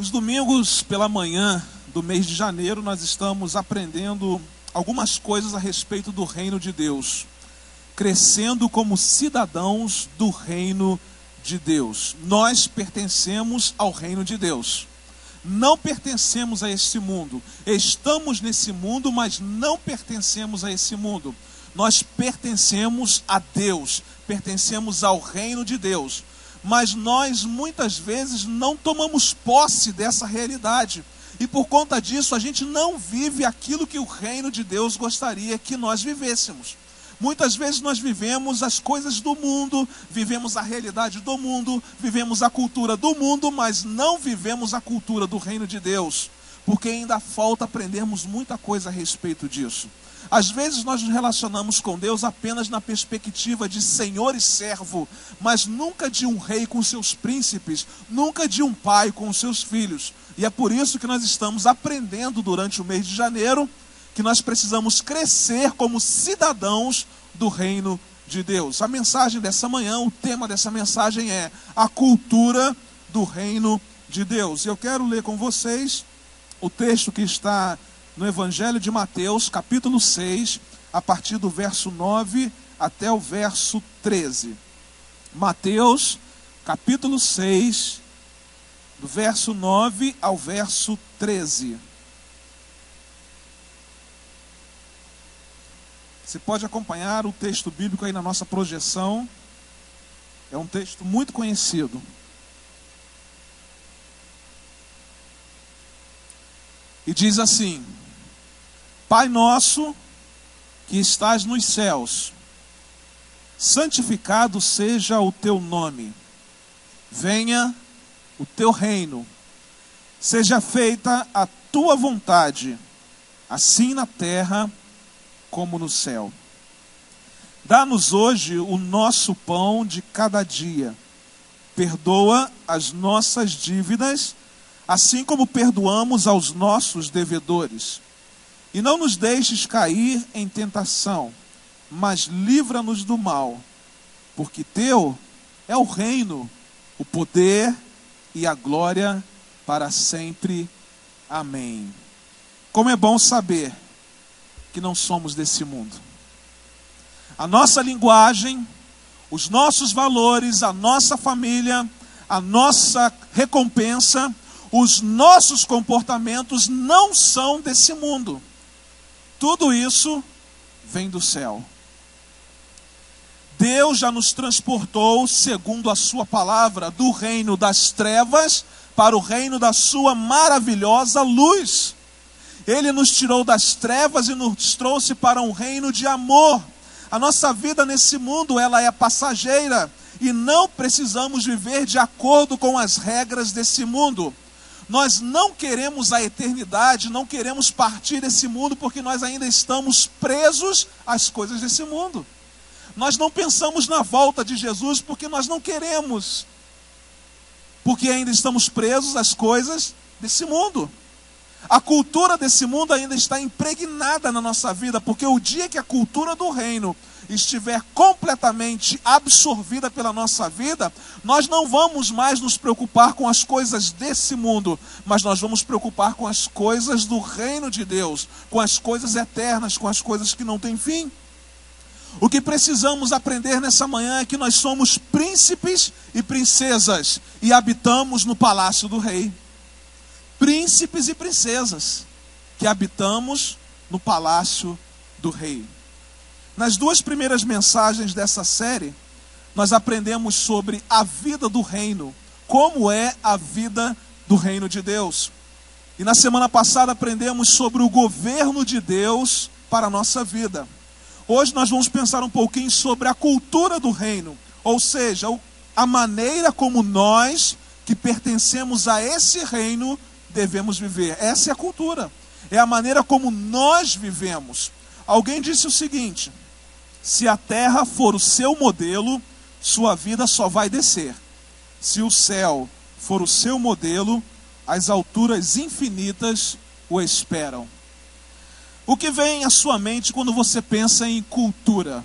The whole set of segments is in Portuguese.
Os domingos pela manhã do mês de janeiro nós estamos aprendendo algumas coisas a respeito do reino de Deus, crescendo como cidadãos do reino de Deus. Nós pertencemos ao reino de Deus, não pertencemos a esse mundo. Estamos nesse mundo, mas não pertencemos a esse mundo. Nós pertencemos a Deus, pertencemos ao reino de Deus. Mas nós muitas vezes não tomamos posse dessa realidade. E por conta disso a gente não vive aquilo que o reino de Deus gostaria que nós vivêssemos. Muitas vezes nós vivemos as coisas do mundo, vivemos a realidade do mundo, vivemos a cultura do mundo, mas não vivemos a cultura do reino de Deus. Porque ainda falta aprendermos muita coisa a respeito disso. Às vezes nós nos relacionamos com Deus apenas na perspectiva de senhor e servo, mas nunca de um rei com seus príncipes, nunca de um pai com seus filhos. E é por isso que nós estamos aprendendo durante o mês de janeiro que nós precisamos crescer como cidadãos do reino de Deus. A mensagem dessa manhã, o tema dessa mensagem é a cultura do reino de Deus. Eu quero ler com vocês o texto que está no Evangelho de Mateus, capítulo 6, a partir do verso 9 até o verso 13. Mateus, capítulo 6, do verso 9 ao verso 13. Você pode acompanhar o texto bíblico aí na nossa projeção. É um texto muito conhecido. E diz assim: Pai nosso que estás nos céus, santificado seja o teu nome. Venha o teu reino. Seja feita a tua vontade, assim na terra como no céu. Dá-nos hoje o nosso pão de cada dia. Perdoa as nossas dívidas, assim como perdoamos aos nossos devedores. E não nos deixes cair em tentação, mas livra-nos do mal. Porque teu é o reino, o poder e a glória para sempre. Amém. Como é bom saber que não somos desse mundo. A nossa linguagem, os nossos valores, a nossa família, a nossa recompensa, os nossos comportamentos não são desse mundo. Tudo isso vem do céu. Deus já nos transportou, segundo a sua palavra, do reino das trevas para o reino da sua maravilhosa luz. Ele nos tirou das trevas e nos trouxe para um reino de amor. A nossa vida nesse mundo, ela é passageira e não precisamos viver de acordo com as regras desse mundo. Nós não queremos a eternidade, não queremos partir desse mundo porque nós ainda estamos presos às coisas desse mundo. Nós não pensamos na volta de Jesus porque nós não queremos, porque ainda estamos presos às coisas desse mundo. A cultura desse mundo ainda está impregnada na nossa vida, porque o dia que a cultura do reino estiver completamente absorvida pela nossa vida, nós não vamos mais nos preocupar com as coisas desse mundo, mas nós vamos preocupar com as coisas do reino de Deus, com as coisas eternas, com as coisas que não têm fim. O que precisamos aprender nessa manhã é que nós somos príncipes e princesas e habitamos no palácio do rei. Príncipes e princesas que habitamos no palácio do rei. Nas duas primeiras mensagens dessa série, nós aprendemos sobre a vida do reino, como é a vida do reino de Deus. E na semana passada aprendemos sobre o governo de Deus para a nossa vida. Hoje nós vamos pensar um pouquinho sobre a cultura do reino, ou seja, a maneira como nós, que pertencemos a esse reino, devemos viver. Essa é a cultura, é a maneira como nós vivemos. Alguém disse o seguinte: se a terra for o seu modelo, sua vida só vai descer. Se o céu for o seu modelo, as alturas infinitas o esperam. O que vem à sua mente quando você pensa em cultura?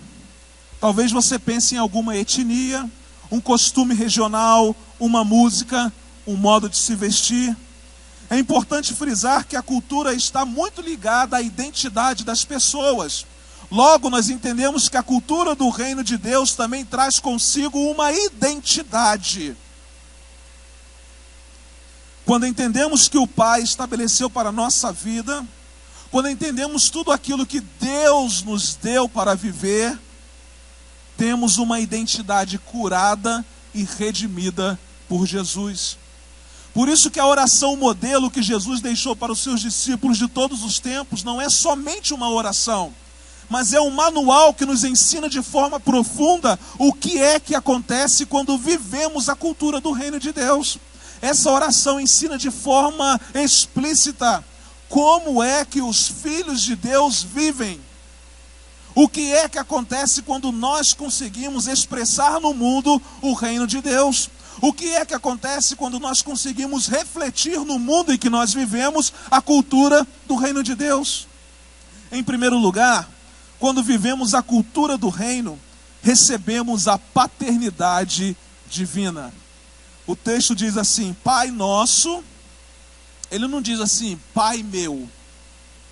Talvez você pense em alguma etnia, um costume regional, uma música, um modo de se vestir. É importante frisar que a cultura está muito ligada à identidade das pessoas. Logo, nós entendemos que a cultura do reino de Deus também traz consigo uma identidade. Quando entendemos que o Pai estabeleceu para a nossa vida, quando entendemos tudo aquilo que Deus nos deu para viver, temos uma identidade curada e redimida por Jesus. Por isso que a oração modelo que Jesus deixou para os seus discípulos de todos os tempos não é somente uma oração, mas é um manual que nos ensina de forma profunda o que é que acontece quando vivemos a cultura do reino de Deus. Essa oração ensina de forma explícita como é que os filhos de Deus vivem. O que é que acontece quando nós conseguimos expressar no mundo o reino de Deus? O que é que acontece quando nós conseguimos refletir no mundo em que nós vivemos a cultura do reino de Deus? Em primeiro lugar, quando vivemos a cultura do reino, recebemos a paternidade divina. O texto diz assim, Pai nosso. Ele não diz assim, Pai meu,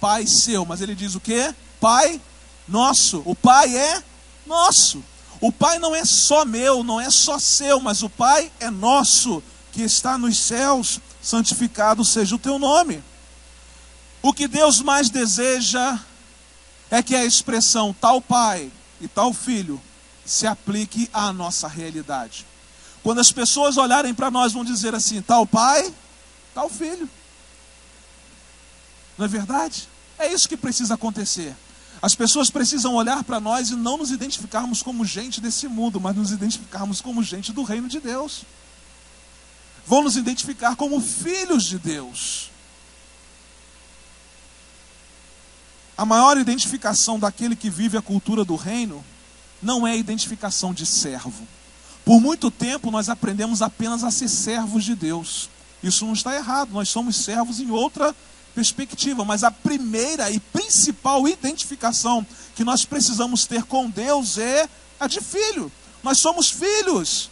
Pai seu, mas ele diz o quê? Pai nosso. O Pai é nosso. O Pai não é só meu, não é só seu, mas o Pai é nosso, que está nos céus. Santificado seja o teu nome. O que Deus mais deseja é que a expressão tal Pai e tal Filho se aplique à nossa realidade. Quando as pessoas olharem para nós, vão dizer assim, tal Pai, tal Filho. Não é verdade? É isso que precisa acontecer. As pessoas precisam olhar para nós e não nos identificarmos como gente desse mundo, mas nos identificarmos como gente do reino de Deus. Vão nos identificar como filhos de Deus. A maior identificação daquele que vive a cultura do reino não é a identificação de servo. Por muito tempo nós aprendemos apenas a ser servos de Deus. Isso não está errado, nós somos servos em outra perspectiva, mas a primeira e principal identificação que nós precisamos ter com Deus é a de filho. Nós somos filhos.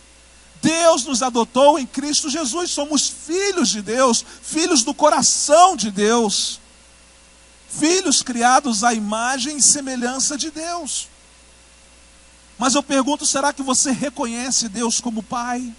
Deus nos adotou em Cristo Jesus, somos filhos de Deus, filhos do coração de Deus, filhos criados à imagem e semelhança de Deus. Mas eu pergunto, será que você reconhece Deus como Pai?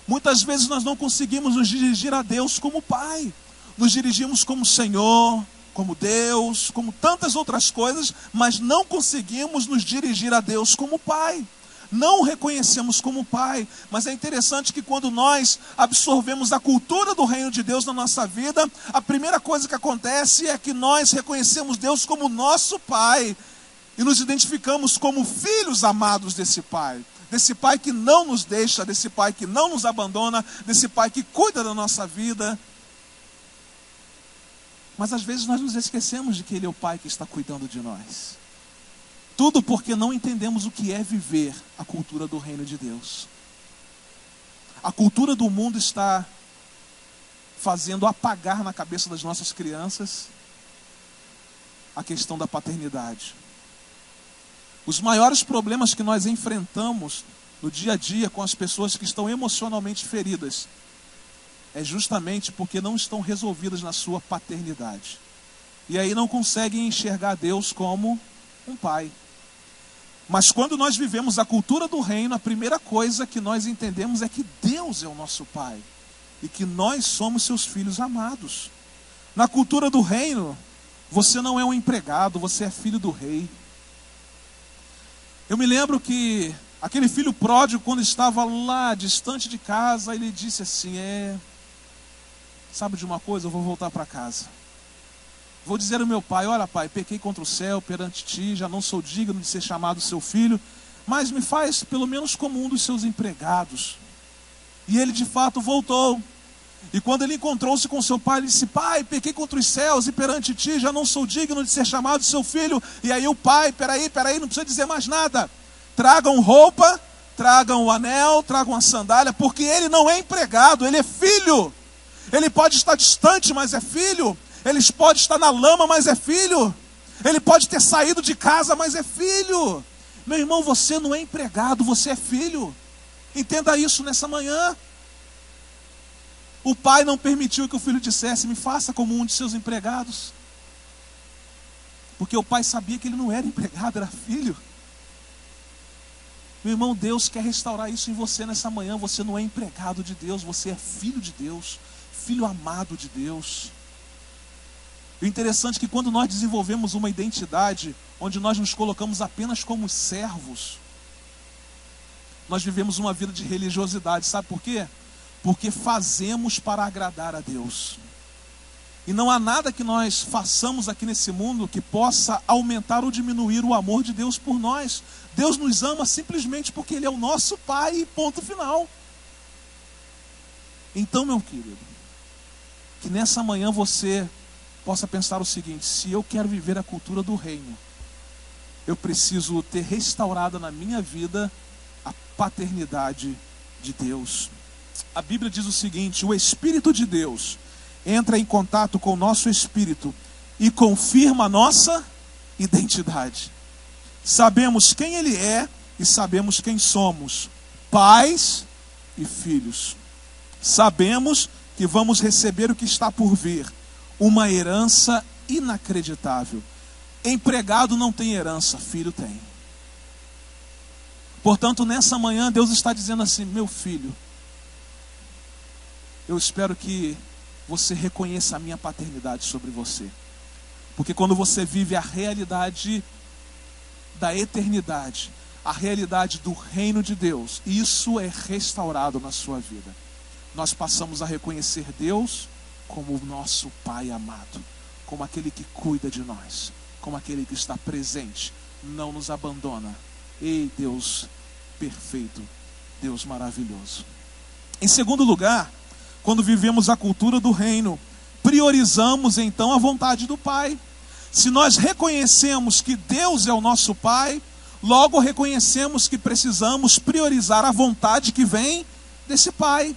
Muitas vezes nós não conseguimos nos dirigir a Deus como Pai. Nos dirigimos como Senhor, como Deus, como tantas outras coisas, mas não conseguimos nos dirigir a Deus como Pai. Não o reconhecemos como Pai. Mas é interessante que quando nós absorvemos a cultura do reino de Deus na nossa vida, a primeira coisa que acontece é que nós reconhecemos Deus como nosso Pai. E nos identificamos como filhos amados desse Pai. Desse Pai que não nos deixa, desse Pai que não nos abandona, desse Pai que cuida da nossa vida. Mas às vezes nós nos esquecemos de que Ele é o Pai que está cuidando de nós. Tudo porque não entendemos o que é viver a cultura do reino de Deus. A cultura do mundo está fazendo apagar na cabeça das nossas crianças a questão da paternidade. Os maiores problemas que nós enfrentamos no dia a dia com as pessoas que estão emocionalmente feridas é justamente porque não estão resolvidas na sua paternidade. E aí não conseguem enxergar Deus como um pai. Mas quando nós vivemos a cultura do reino, a primeira coisa que nós entendemos é que Deus é o nosso Pai. E que nós somos seus filhos amados. Na cultura do reino, você não é um empregado, você é filho do rei. Eu me lembro que aquele filho pródigo, quando estava lá distante de casa, ele disse assim, sabe de uma coisa, eu vou voltar para casa. Vou dizer ao meu pai, olha pai, pequei contra o céu perante ti, já não sou digno de ser chamado seu filho, mas me faz pelo menos como um dos seus empregados. E ele de fato voltou. E quando ele encontrou-se com seu pai, ele disse, pai, pequei contra os céus e perante ti, já não sou digno de ser chamado seu filho. E aí o pai, peraí, não precisa dizer mais nada. Tragam roupa, tragam o anel, tragam a sandália, porque ele não é empregado, ele é filho. Ele pode estar distante, mas é filho. Ele pode estar na lama, mas é filho. Ele pode ter saído de casa, mas é filho. Meu irmão, você não é empregado, você é filho. Entenda isso nessa manhã. O pai não permitiu que o filho dissesse: me faça como um de seus empregados. Porque o pai sabia que ele não era empregado, era filho. Meu irmão, Deus quer restaurar isso em você nessa manhã. Você não é empregado de Deus, você é filho de Deus, filho amado de Deus. O interessante é que quando nós desenvolvemos uma identidade onde nós nos colocamos apenas como servos, nós vivemos uma vida de religiosidade. Sabe por quê? Porque fazemos para agradar a Deus. E não há nada que nós façamos aqui nesse mundo que possa aumentar ou diminuir o amor de Deus por nós. Deus nos ama simplesmente porque Ele é o nosso Pai, ponto final. Então, meu querido, que nessa manhã você possa pensar o seguinte: se eu quero viver a cultura do reino, eu preciso ter restaurada na minha vida a paternidade de Deus. A Bíblia diz o seguinte: o Espírito de Deus entra em contato com o nosso espírito e confirma a nossa identidade. Sabemos quem Ele é e sabemos quem somos, pais e filhos. Sabemos que vamos receber o que está por vir, uma herança inacreditável. Empregado não tem herança, filho tem. Portanto, nessa manhã Deus está dizendo assim: meu filho, eu espero que você reconheça a minha paternidade sobre você. Porque quando você vive a realidade da eternidade, a realidade do reino de Deus, isso é restaurado na sua vida. Nós passamos a reconhecer Deus como o nosso Pai amado, como aquele que cuida de nós, como aquele que está presente, não nos abandona. Ei, Deus perfeito, Deus maravilhoso. Em segundo lugar, quando vivemos a cultura do reino, priorizamos então a vontade do Pai. Se nós reconhecemos que Deus é o nosso Pai, logo reconhecemos que precisamos priorizar a vontade que vem desse Pai.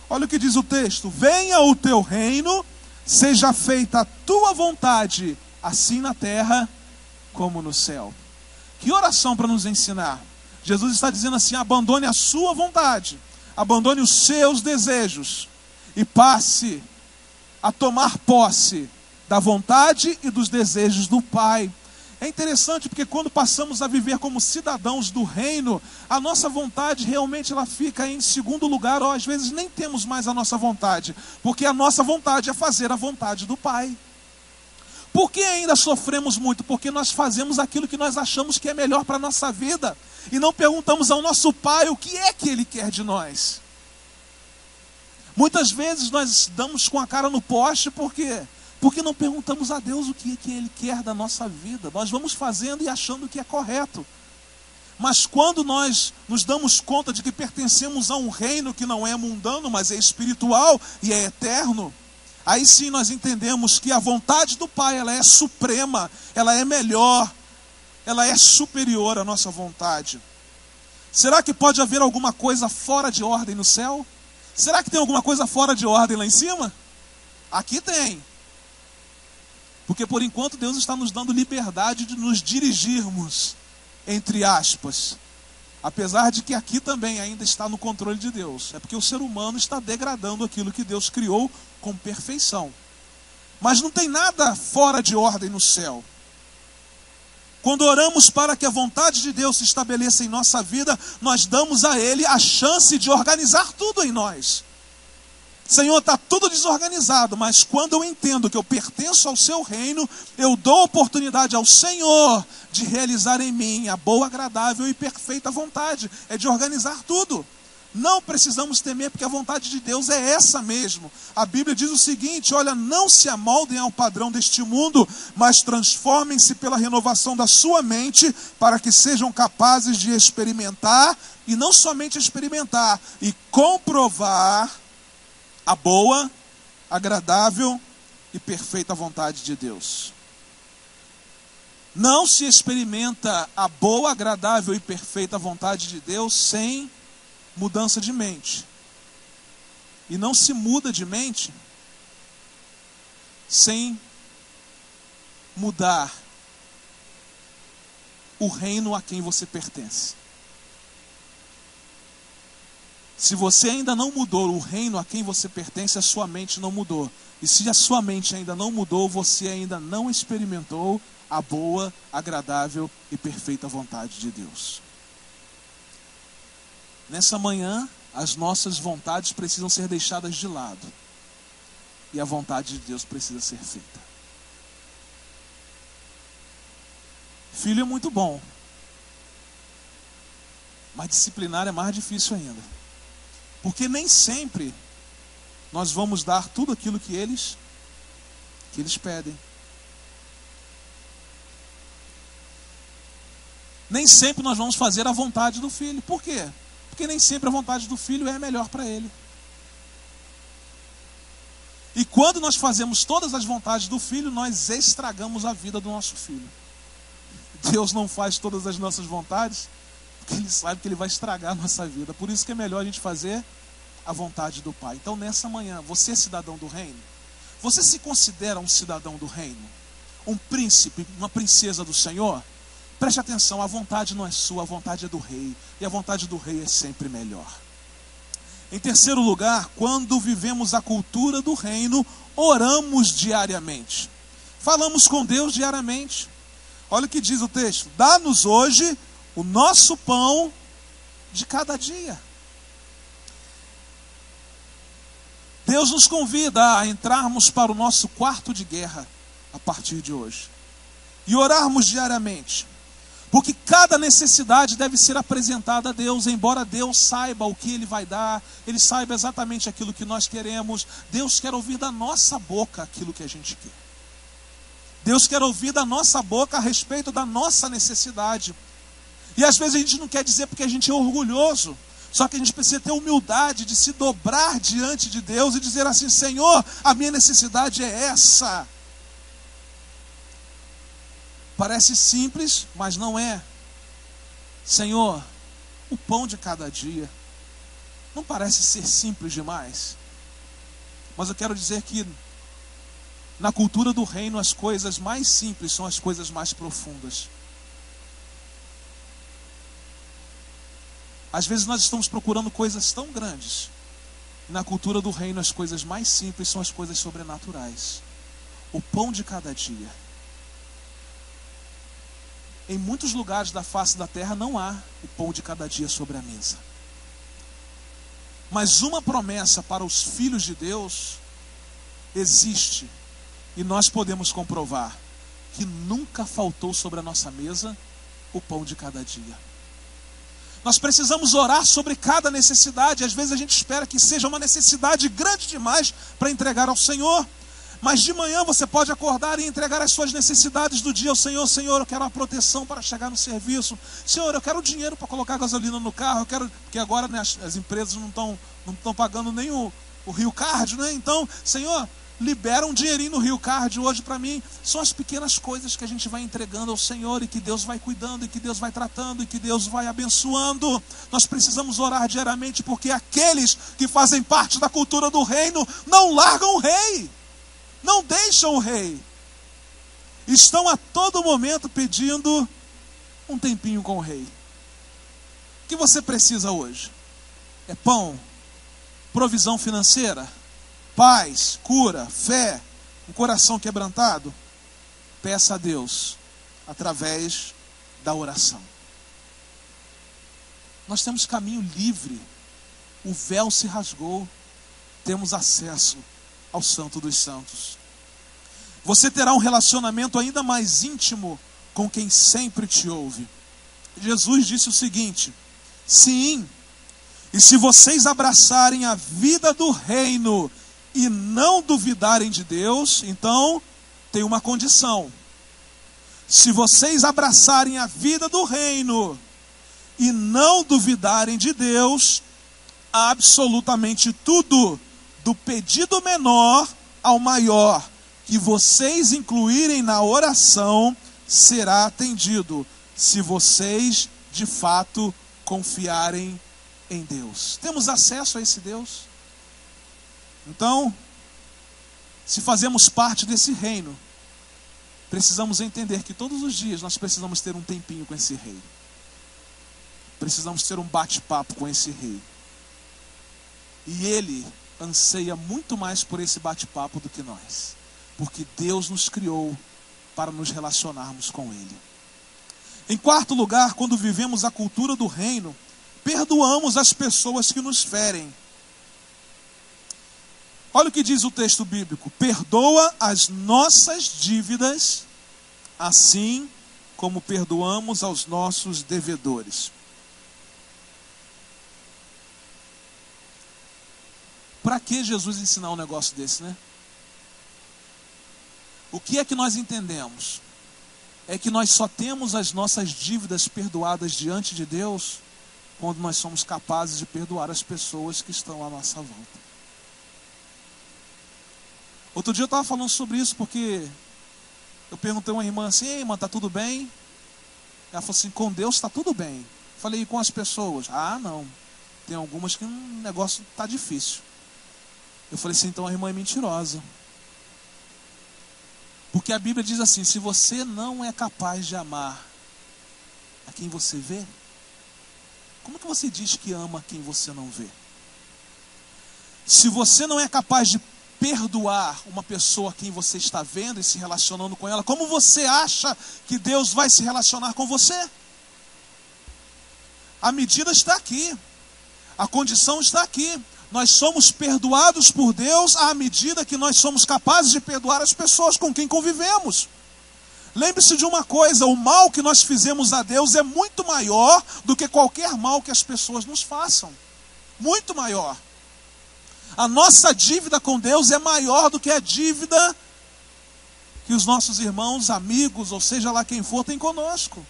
Olha o que diz o texto: venha o teu reino, seja feita a tua vontade, assim na terra como no céu. Que oração para nos ensinar. Jesus está dizendo assim: abandone a sua vontade, abandone os seus desejos e passe a tomar posse da vontade e dos desejos do Pai. É interessante porque quando passamos a viver como cidadãos do reino, a nossa vontade realmente ela fica em segundo lugar, ou às vezes nem temos mais a nossa vontade, porque a nossa vontade é fazer a vontade do Pai. Por que ainda sofremos muito? Porque nós fazemos aquilo que nós achamos que é melhor para a nossa vida e não perguntamos ao nosso Pai o que é que Ele quer de nós. Muitas vezes nós damos com a cara no poste, por quê? Porque não perguntamos a Deus o que é que Ele quer da nossa vida. Nós vamos fazendo e achando que é correto. Mas quando nós nos damos conta de que pertencemos a um reino que não é mundano, mas é espiritual e é eterno, aí sim nós entendemos que a vontade do Pai, ela é suprema, ela é melhor, ela é superior à nossa vontade. Será que pode haver alguma coisa fora de ordem no céu? Será que tem alguma coisa fora de ordem lá em cima? Aqui tem. Porque por enquanto Deus está nos dando liberdade de nos dirigirmos, entre aspas. Apesar de que aqui também ainda está no controle de Deus. É porque o ser humano está degradando aquilo que Deus criou com perfeição. Mas não tem nada fora de ordem no céu. Quando oramos para que a vontade de Deus se estabeleça em nossa vida, nós damos a Ele a chance de organizar tudo em nós. Senhor, está tudo desorganizado, mas quando eu entendo que eu pertenço ao seu reino, eu dou oportunidade ao Senhor de realizar em mim a boa, agradável e perfeita vontade. É de organizar tudo. Não precisamos temer, porque a vontade de Deus é essa mesmo. A Bíblia diz o seguinte: olha, não se amoldem ao padrão deste mundo, mas transformem-se pela renovação da sua mente, para que sejam capazes de experimentar, e não somente experimentar, e comprovar a boa, agradável e perfeita vontade de Deus. Não se experimenta a boa, agradável e perfeita vontade de Deus sem mudança de mente. E não se muda de mente sem mudar o reino a quem você pertence. Se você ainda não mudou, o reino a quem você pertence, a sua mente não mudou. E se a sua mente ainda não mudou, você ainda não experimentou a boa, agradável e perfeita vontade de Deus. Nessa manhã, as nossas vontades precisam ser deixadas de lado. E a vontade de Deus precisa ser feita. Filho é muito bom. Mas disciplinar é mais difícil ainda. Porque nem sempre nós vamos dar tudo aquilo que eles pedem. Nem sempre nós vamos fazer a vontade do filho. Por quê? Porque nem sempre a vontade do filho é a melhor para ele. E quando nós fazemos todas as vontades do filho, nós estragamos a vida do nosso filho. Deus não faz todas as nossas vontades, porque Ele sabe que Ele vai estragar a nossa vida. Por isso que é melhor a gente fazer a vontade do Pai. Então nessa manhã, você é cidadão do reino? Você se considera um cidadão do reino? Um príncipe, uma princesa do Senhor? Preste atenção, a vontade não é sua, a vontade é do rei. E a vontade do rei é sempre melhor. Em terceiro lugar, quando vivemos a cultura do reino, oramos diariamente. Falamos com Deus diariamente. Olha o que diz o texto: dá-nos hoje o nosso pão de cada dia. Deus nos convida a entrarmos para o nosso quarto de guerra a partir de hoje. E orarmos diariamente. Porque cada necessidade deve ser apresentada a Deus, embora Deus saiba o que Ele vai dar, Ele saiba exatamente aquilo que nós queremos. Deus quer ouvir da nossa boca aquilo que a gente quer. Deus quer ouvir da nossa boca a respeito da nossa necessidade. E às vezes a gente não quer dizer porque a gente é orgulhoso. Só que a gente precisa ter humildade de se dobrar diante de Deus e dizer assim: Senhor, a minha necessidade é essa. Parece simples, mas não é. Senhor, o pão de cada dia. Não parece ser simples demais? Mas eu quero dizer que na cultura do reino as coisas mais simples são as coisas mais profundas. Às vezes nós estamos procurando coisas tão grandes. E na cultura do reino as coisas mais simples são as coisas sobrenaturais. O pão de cada dia. Em muitos lugares da face da terra não há o pão de cada dia sobre a mesa. Mas uma promessa para os filhos de Deus existe. E nós podemos comprovar que nunca faltou sobre a nossa mesa o pão de cada dia. Nós precisamos orar sobre cada necessidade. Às vezes a gente espera que seja uma necessidade grande demais para entregar ao Senhor. Mas de manhã você pode acordar e entregar as suas necessidades do dia ao Senhor. Senhor, eu quero uma proteção para chegar no serviço. Senhor, eu quero dinheiro para colocar gasolina no carro. Eu quero, porque agora, né, as empresas não estão pagando nem o Rio Card, né? Então, Senhor, libera um dinheirinho no Rio Card hoje para mim. São as pequenas coisas que a gente vai entregando ao Senhor, e que Deus vai cuidando, e que Deus vai tratando, e que Deus vai abençoando. Nós precisamos orar diariamente, porque aqueles que fazem parte da cultura do reino não largam o rei. Não deixam o rei. Estão a todo momento pedindo um tempinho com o rei. O que você precisa hoje? É pão, provisão financeira, paz, cura, fé, um coração quebrantado? Peça a Deus através da oração. Nós temos caminho livre. O véu se rasgou. Temos acesso ao Santo dos Santos. Você terá um relacionamento ainda mais íntimo com quem sempre te ouve. Jesus disse o seguinte: sim, e se vocês abraçarem a vida do reino e não duvidarem de Deus, então tem uma condição. Se vocês abraçarem a vida do reino e não duvidarem de Deus, absolutamente tudo, do pedido menor ao maior, que vocês incluírem na oração, será atendido, se vocês de fato confiarem em Deus. Temos acesso a esse Deus? Então, se fazemos parte desse reino, precisamos entender que todos os dias nós precisamos ter um tempinho com esse rei. Precisamos ter um bate-papo com esse rei. E Ele anseia muito mais por esse bate-papo do que nós. Porque Deus nos criou para nos relacionarmos com Ele. Em quarto lugar, quando vivemos a cultura do reino, perdoamos as pessoas que nos ferem. Olha o que diz o texto bíblico: perdoa as nossas dívidas, assim como perdoamos aos nossos devedores. Para que Jesus ensinar um negócio desse, né? O que é que nós entendemos? É que nós só temos as nossas dívidas perdoadas diante de Deus quando nós somos capazes de perdoar as pessoas que estão à nossa volta. Outro dia eu estava falando sobre isso porque eu perguntei a uma irmã assim: ei, irmã, está tudo bem? Ela falou assim: com Deus está tudo bem. Falei: e com as pessoas? Ah, não. Tem algumas que o negócio está difícil. Eu falei assim: então a irmã é mentirosa. Porque a Bíblia diz assim: se você não é capaz de amar a quem você vê, como que você diz que ama quem você não vê? Se você não é capaz de perdoar uma pessoa a quem você está vendo e se relacionando com ela, como você acha que Deus vai se relacionar com você? A medida está aqui. A condição está aqui. Nós somos perdoados por Deus à medida que nós somos capazes de perdoar as pessoas com quem convivemos. Lembre-se de uma coisa: o mal que nós fizemos a Deus é muito maior do que qualquer mal que as pessoas nos façam. Muito maior. A nossa dívida com Deus é maior do que a dívida que os nossos irmãos, amigos, ou seja lá quem for, tem conosco.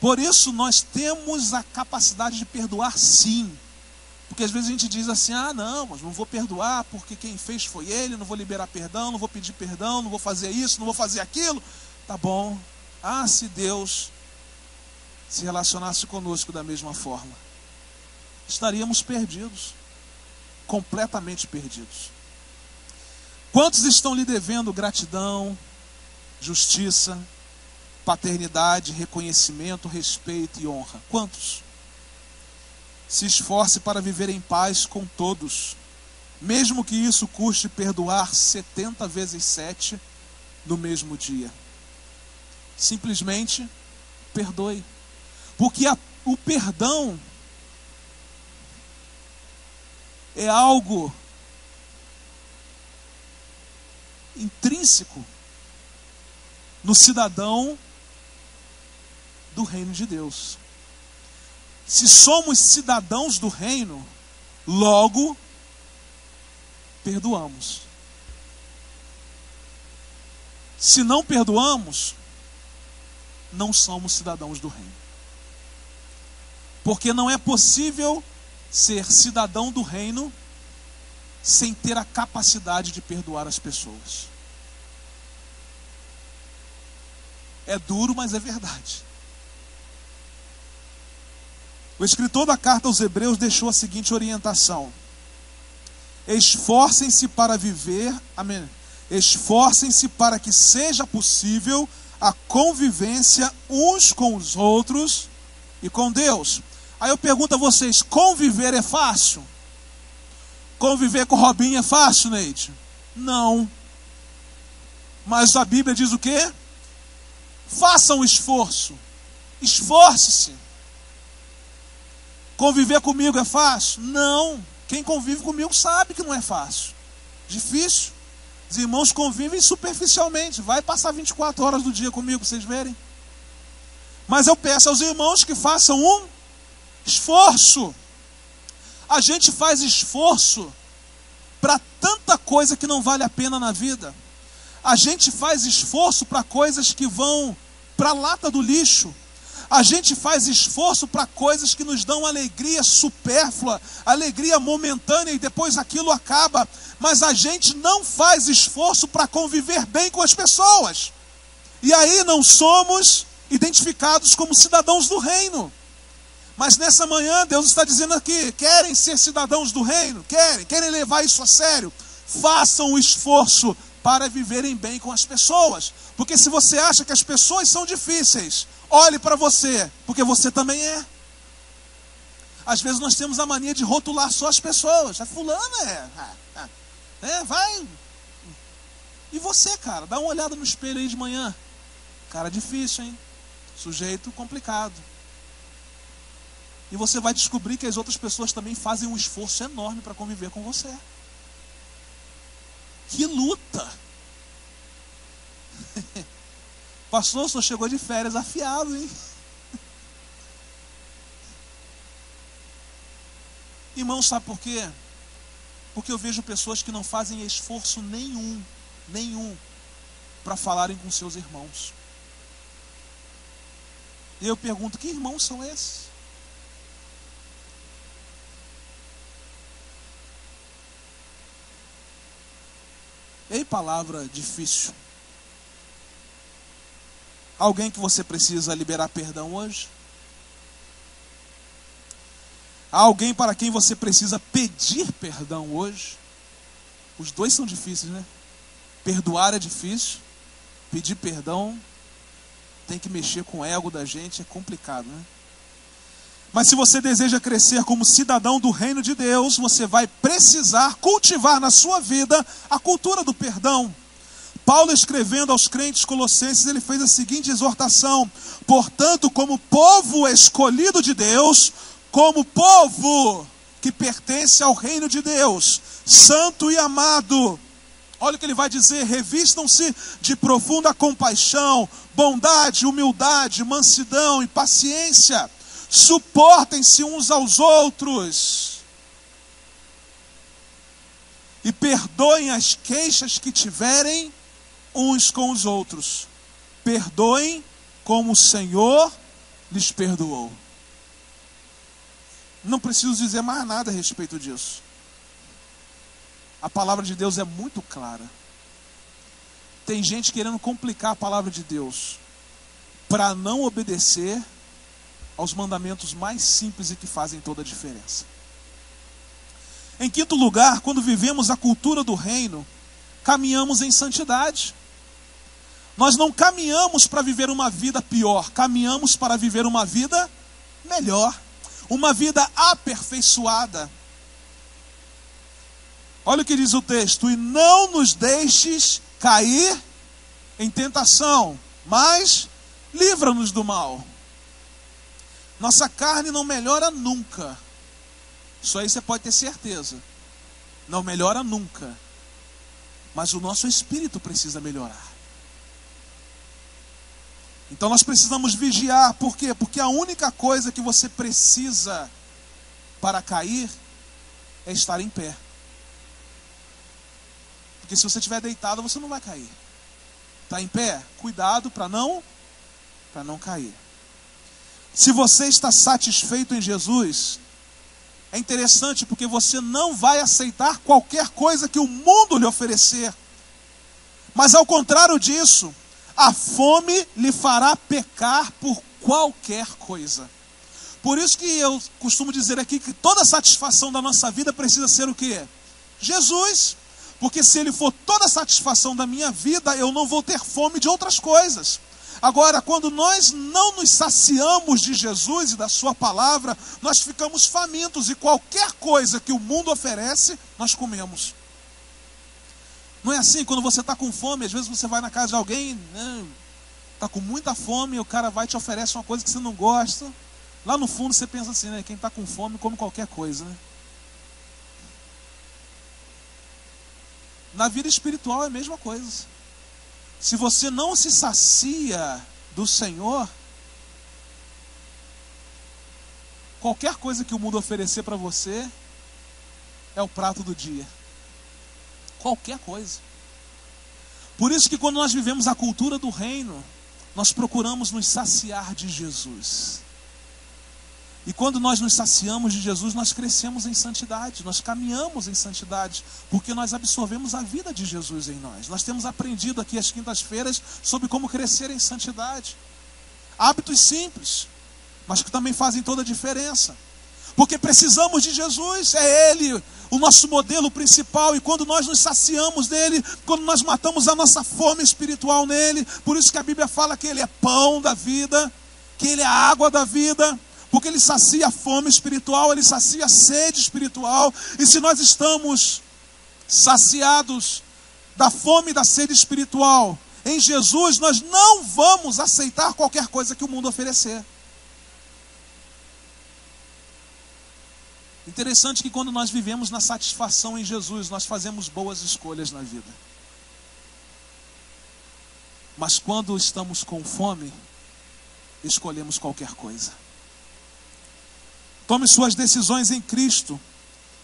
Por isso nós temos a capacidade de perdoar, sim. Porque às vezes a gente diz assim: ah, não, mas não vou perdoar porque quem fez foi ele, não vou liberar perdão, não vou pedir perdão, não vou fazer isso, não vou fazer aquilo. Tá bom. Ah, se Deus se relacionasse conosco da mesma forma, estaríamos perdidos. Completamente perdidos. Quantos estão lhe devendo gratidão, justiça, paternidade, reconhecimento, respeito e honra? Quantos? Se esforce para viver em paz com todos, mesmo que isso custe perdoar 70 vezes 7 no mesmo dia. Simplesmente perdoe. Porque o perdão é algo intrínseco no cidadão do reino de Deus. Se somos cidadãos do reino, logo perdoamos. Se não perdoamos, não somos cidadãos do reino. Porque não é possível ser cidadão do reino sem ter a capacidade de perdoar as pessoas. É duro, mas é verdade. O escritor da carta aos Hebreus deixou a seguinte orientação: esforcem-se para viver, amém, esforcem-se para que seja possível a convivência uns com os outros e com Deus. Aí eu pergunto a vocês: conviver é fácil? Conviver com o Robinho é fácil, Neide? Não. Mas a Bíblia diz o quê? Faça um esforço. Esforce-se. Conviver comigo é fácil? Não. Quem convive comigo sabe que não é fácil. Difícil. Os irmãos convivem superficialmente. Vai passar 24 horas do dia comigo, vocês verem. Mas eu peço aos irmãos que façam um esforço. A gente faz esforço para tanta coisa que não vale a pena na vida. A gente faz esforço para coisas que vão para a lata do lixo. A gente faz esforço para coisas que nos dão alegria supérflua, alegria momentânea, e depois aquilo acaba. Mas a gente não faz esforço para conviver bem com as pessoas. E aí não somos identificados como cidadãos do reino. Mas nessa manhã Deus está dizendo aqui: querem ser cidadãos do reino? Querem levar isso a sério? Façam o esforço para viverem bem com as pessoas. Porque se você acha que as pessoas são difíceis, olhe para você, porque você também é. Às vezes nós temos a mania de rotular só as pessoas. A fulana vai. E você, cara, dá uma olhada no espelho aí de manhã. Cara difícil, hein? Sujeito complicado. E você vai descobrir que as outras pessoas também fazem um esforço enorme para conviver com você. Que luta! Pastor, o senhor chegou de férias afiado, hein? Irmão, sabe por quê? Porque eu vejo pessoas que não fazem esforço nenhum para falarem com seus irmãos. E eu pergunto, que irmãos são esses? Ei, palavra difícil. Alguém que você precisa liberar perdão hoje? Há alguém para quem você precisa pedir perdão hoje? Os dois são difíceis, né? Perdoar é difícil. Pedir perdão tem que mexer com o ego da gente, é complicado, né? Mas se você deseja crescer como cidadão do reino de Deus, você vai precisar cultivar na sua vida a cultura do perdão. Paulo, escrevendo aos crentes colossenses, ele fez a seguinte exortação: portanto, como povo escolhido de Deus, como povo que pertence ao reino de Deus, santo e amado, olha o que ele vai dizer: revistam-se de profunda compaixão, bondade, humildade, mansidão e paciência. Suportem-se uns aos outros e perdoem as queixas que tiverem uns com os outros. Perdoem como o Senhor lhes perdoou. Não preciso dizer mais nada a respeito disso. A palavra de Deus é muito clara. Tem gente querendo complicar a palavra de Deus para não obedecer aos mandamentos mais simples e que fazem toda a diferença. Em quinto lugar, quando vivemos a cultura do reino, caminhamos em santidade. Nós não caminhamos para viver uma vida pior, caminhamos para viver uma vida melhor, uma vida aperfeiçoada. Olha o que diz o texto: e não nos deixes cair em tentação, mas livra-nos do mal. Nossa carne não melhora nunca. Isso aí você pode ter certeza. Não melhora nunca. Mas o nosso espírito precisa melhorar. Então nós precisamos vigiar. Por quê? Porque a única coisa que você precisa para cair é estar em pé. Porque se você estiver deitado, você não vai cair. Está em pé? Cuidado para não cair. Se você está satisfeito em Jesus, é interessante porque você não vai aceitar qualquer coisa que o mundo lhe oferecer. Mas ao contrário disso, a fome lhe fará pecar por qualquer coisa. Por isso que eu costumo dizer aqui que toda satisfação da nossa vida precisa ser o quê? Jesus. Porque se Ele for toda a satisfação da minha vida, eu não vou ter fome de outras coisas. Agora, quando nós não nos saciamos de Jesus e da sua palavra, nós ficamos famintos e qualquer coisa que o mundo oferece, nós comemos. Não é assim? Quando você está com fome, às vezes você vai na casa de alguém, né, está com muita fome, e o cara vai e te oferece uma coisa que você não gosta. Lá no fundo você pensa assim, né? Quem está com fome come qualquer coisa, né? Na vida espiritual é a mesma coisa. Se você não se sacia do Senhor, qualquer coisa que o mundo oferecer para você é o prato do dia. Qualquer coisa. Por isso que quando nós vivemos a cultura do reino, nós procuramos nos saciar de Jesus. E quando nós nos saciamos de Jesus, nós crescemos em santidade, nós caminhamos em santidade, porque nós absorvemos a vida de Jesus em nós. Nós temos aprendido aqui às quintas-feiras sobre como crescer em santidade. Hábitos simples, mas que também fazem toda a diferença. Porque precisamos de Jesus, é Ele o nosso modelo principal. E quando nós nos saciamos dele, quando nós matamos a nossa fome espiritual nele, por isso que a Bíblia fala que Ele é pão da vida, que Ele é a água da vida. porque ele sacia a fome espiritual, ele sacia a sede espiritual. E se nós estamos saciados da fome e da sede espiritual em Jesus, nós não vamos aceitar qualquer coisa que o mundo oferecer. Interessante que quando nós vivemos na satisfação em Jesus, nós fazemos boas escolhas na vida. Mas quando estamos com fome, escolhemos qualquer coisa. Tome suas decisões em Cristo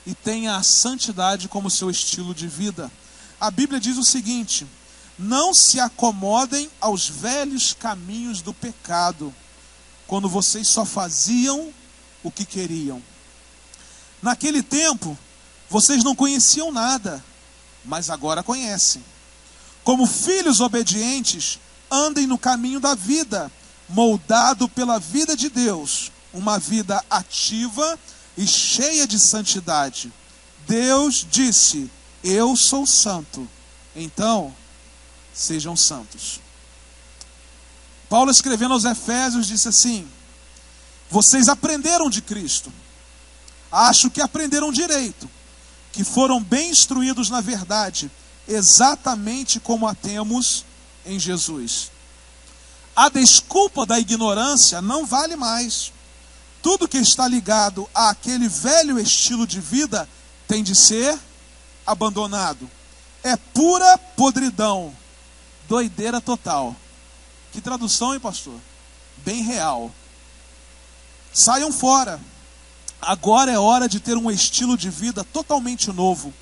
e tenha a santidade como seu estilo de vida. A Bíblia diz o seguinte: não se acomodem aos velhos caminhos do pecado, quando vocês só faziam o que queriam. Naquele tempo, vocês não conheciam nada, mas agora conhecem. Como filhos obedientes, andem no caminho da vida, moldado pela vida de Deus, uma vida ativa e cheia de santidade. Deus disse: eu sou santo, então sejam santos. Paulo, escrevendo aos Efésios, disse assim: vocês aprenderam de Cristo. Acho que aprenderam direito, que foram bem instruídos na verdade, exatamente como a temos em Jesus. A desculpa da ignorância não vale mais. Tudo que está ligado àquele velho estilo de vida tem de ser abandonado. É pura podridão, doideira total. Que tradução, hein, pastor? Bem real. Saiam fora. Agora é hora de ter um estilo de vida totalmente novo.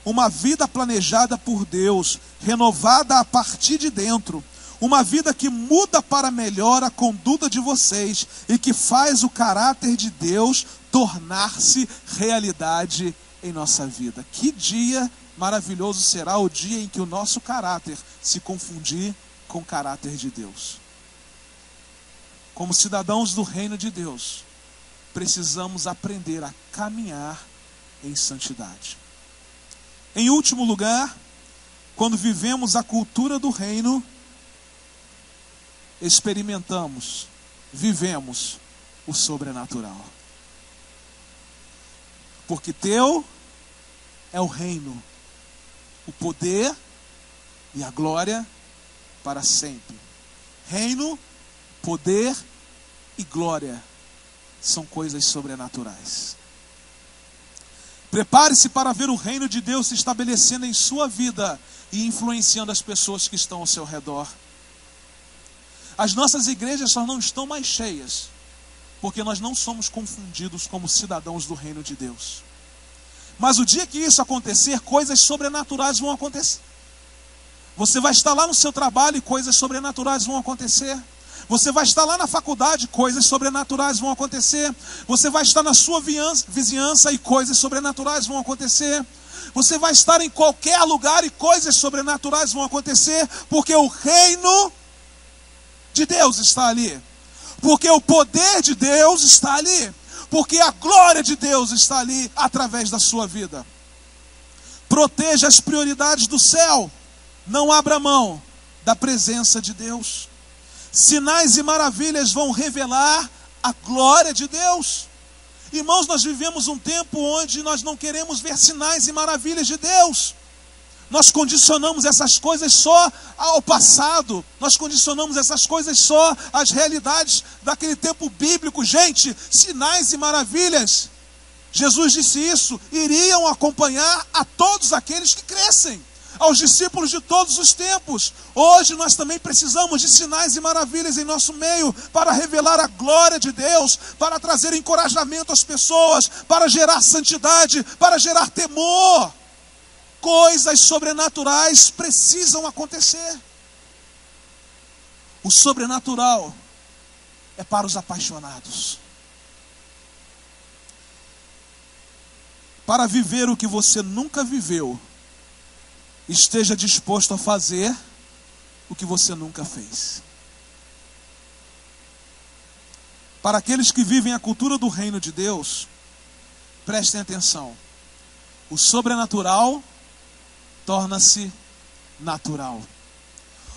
Uma vida planejada por Deus, renovada a partir de dentro. Uma vida que muda para melhor a conduta de vocês e que faz o caráter de Deus tornar-se realidade em nossa vida. Que dia maravilhoso será o dia em que o nosso caráter se confundir com o caráter de Deus. Como cidadãos do reino de Deus, precisamos aprender a caminhar em santidade. Em último lugar, quando vivemos a cultura do reino, experimentamos, vivemos o sobrenatural. Porque teu é o reino, o poder e a glória para sempre. Reino, poder e glória são coisas sobrenaturais. Prepare-se para ver o reino de Deus se estabelecendo em sua vida e influenciando as pessoas que estão ao seu redor. As nossas igrejas só não estão mais cheias porque nós não somos confundidos como cidadãos do reino de Deus. Mas o dia que isso acontecer, coisas sobrenaturais vão acontecer. Você vai estar lá no seu trabalho e coisas sobrenaturais vão acontecer. Você vai estar lá na faculdade, coisas sobrenaturais vão acontecer. Você vai estar na sua vizinhança e coisas sobrenaturais vão acontecer. Você vai estar em qualquer lugar e coisas sobrenaturais vão acontecer, porque o reino de Deus está ali. Porque o poder de Deus está ali. Porque a glória de Deus está ali através da sua vida. Proteja as prioridades do céu. Não abra mão da presença de Deus. Sinais e maravilhas vão revelar a glória de Deus. Irmãos, nós vivemos um tempo onde nós não queremos ver sinais e maravilhas de Deus. Nós condicionamos essas coisas só ao passado. Nós condicionamos essas coisas só às realidades daquele tempo bíblico. Gente, sinais e maravilhas, Jesus disse isso, iriam acompanhar a todos aqueles que crescem, aos discípulos de todos os tempos. Hoje nós também precisamos de sinais e maravilhas em nosso meio para revelar a glória de Deus, para trazer encorajamento às pessoas, para gerar santidade, para gerar temor. Coisas sobrenaturais precisam acontecer. O sobrenatural é para os apaixonados. Para viver o que você nunca viveu, esteja disposto a fazer o que você nunca fez. Para aqueles que vivem a cultura do reino de Deus, prestem atenção. O sobrenatural torna-se natural.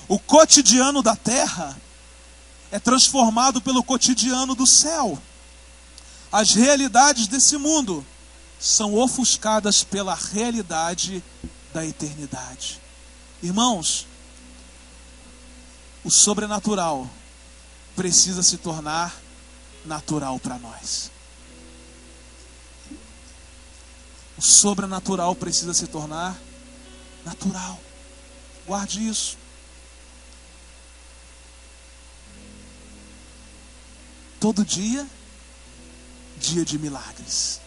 O cotidiano da terra é transformado pelo cotidiano do céu. As realidades desse mundo são ofuscadas pela realidade da eternidade. Irmãos, o sobrenatural precisa se tornar natural para nós. O sobrenatural precisa se tornar natural. Guarde isso. Todo dia, dia de milagres.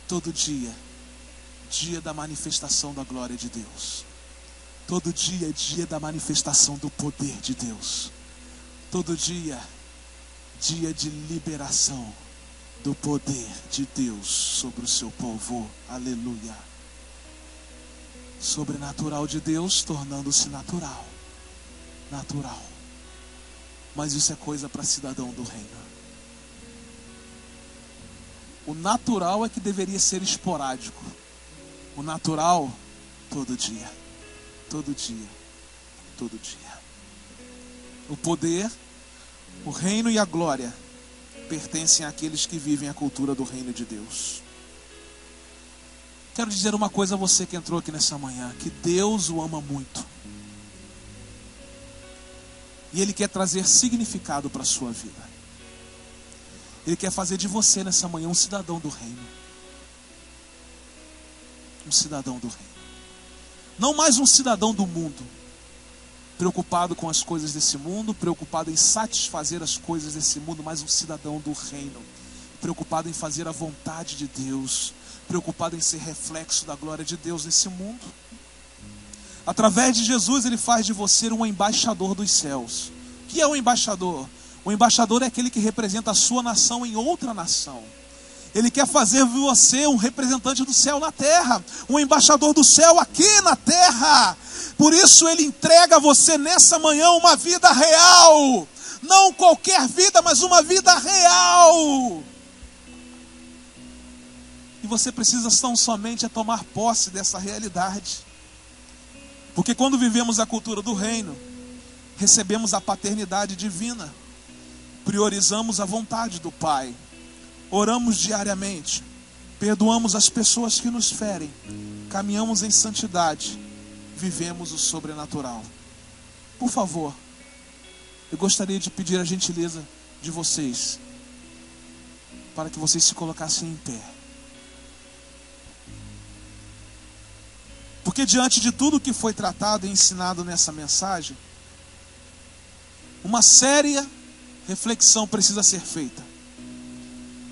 Todo dia, dia da manifestação da glória de Deus. Todo dia, dia da manifestação do poder de Deus. Todo dia, dia de liberação do poder de Deus sobre o seu povo. Aleluia. Sobrenatural de Deus tornando-se natural. Natural. Mas isso é coisa para cidadão do reino. O natural é que deveria ser esporádico. O natural, todo dia. Todo dia. Todo dia. O poder, o reino e a glória pertencem àqueles que vivem a cultura do reino de Deus. Quero dizer uma coisa a você que entrou aqui nessa manhã, que Deus o ama muito. E Ele quer trazer significado para a sua vida. Ele quer fazer de você nessa manhã um cidadão do reino. Um cidadão do reino. Não mais um cidadão do mundo, preocupado com as coisas desse mundo, preocupado em satisfazer as coisas desse mundo, mas um cidadão do reino, preocupado em fazer a vontade de Deus, preocupado em ser reflexo da glória de Deus nesse mundo. Através de Jesus, Ele faz de você um embaixador dos céus. O que é um embaixador? O embaixador é aquele que representa a sua nação em outra nação. Ele quer fazer de você um representante do céu na terra, um embaixador do céu aqui na terra. Por isso Ele entrega a você nessa manhã uma vida real. Não qualquer vida, mas uma vida real. E você precisa tão somente tomar posse dessa realidade. Porque quando vivemos a cultura do reino, recebemos a paternidade divina, priorizamos a vontade do Pai, oramos diariamente, perdoamos as pessoas que nos ferem, caminhamos em santidade, vivemos o sobrenatural. Por favor, eu gostaria de pedir a gentileza de vocês, para que vocês se colocassem em pé. Porque diante de tudo que foi tratado e ensinado nessa mensagem, uma séria reflexão precisa ser feita.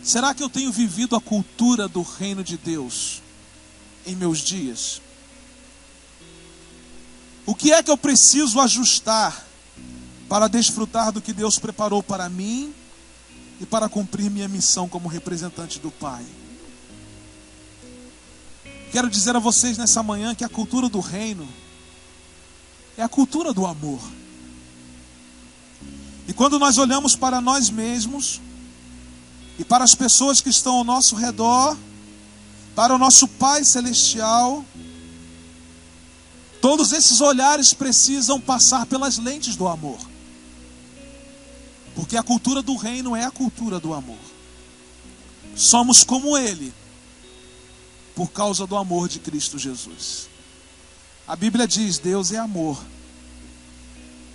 Será que eu tenho vivido a cultura do reino de Deus em meus dias? O que é que eu preciso ajustar para desfrutar do que Deus preparou para mim e para cumprir minha missão como representante do Pai? Quero dizer a vocês nessa manhã que a cultura do reino é a cultura do amor. E quando nós olhamos para nós mesmos e para as pessoas que estão ao nosso redor, para o nosso Pai Celestial, todos esses olhares precisam passar pelas lentes do amor. Porque a cultura do reino é a cultura do amor. Somos como Ele, por causa do amor de Cristo Jesus. A Bíblia diz: Deus é amor.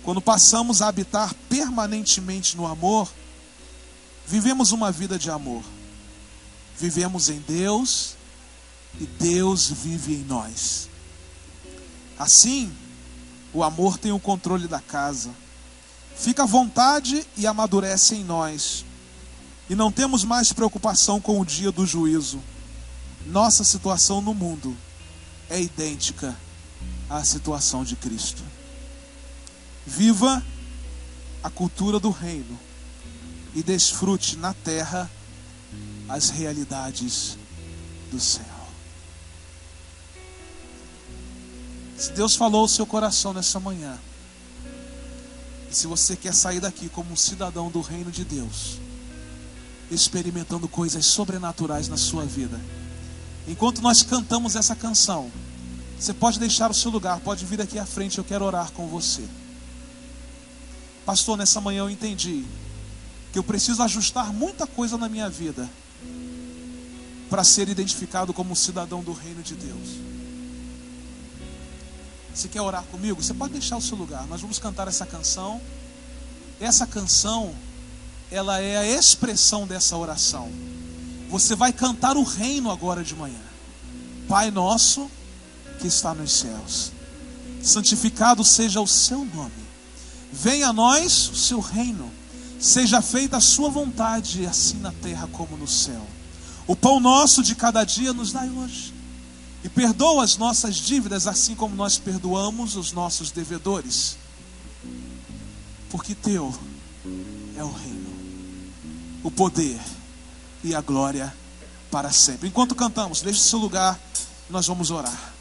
Quando passamos a habitar permanentemente no amor, vivemos uma vida de amor. Vivemos em Deus e Deus vive em nós. Assim, o amor tem o controle da casa. Fica à vontade e amadurece em nós. E não temos mais preocupação com o dia do juízo. Nossa situação no mundo é idêntica à situação de Cristo. Viva a cultura do reino e desfrute na terra as realidades do céu. Se Deus falou ao seu coração nessa manhã, e se você quer sair daqui como um cidadão do reino de Deus, experimentando coisas sobrenaturais na sua vida, enquanto nós cantamos essa canção, você pode deixar o seu lugar, pode vir aqui à frente, eu quero orar com você. Pastor, nessa manhã eu entendi que eu preciso ajustar muita coisa na minha vida para ser identificado como um cidadão do reino de Deus. Você quer orar comigo? Você pode deixar o seu lugar. Nós vamos cantar essa canção. Essa canção, ela é a expressão dessa oração. Você vai cantar o reino agora de manhã. Pai nosso que está nos céus, santificado seja o seu nome. Venha a nós o seu reino. Seja feita a sua vontade, assim na terra como no céu. O pão nosso de cada dia nos dai hoje. E perdoa as nossas dívidas, assim como nós perdoamos os nossos devedores. Porque teu é o reino, o poder e a glória para sempre. Enquanto cantamos, deixe o seu lugar, nós vamos orar.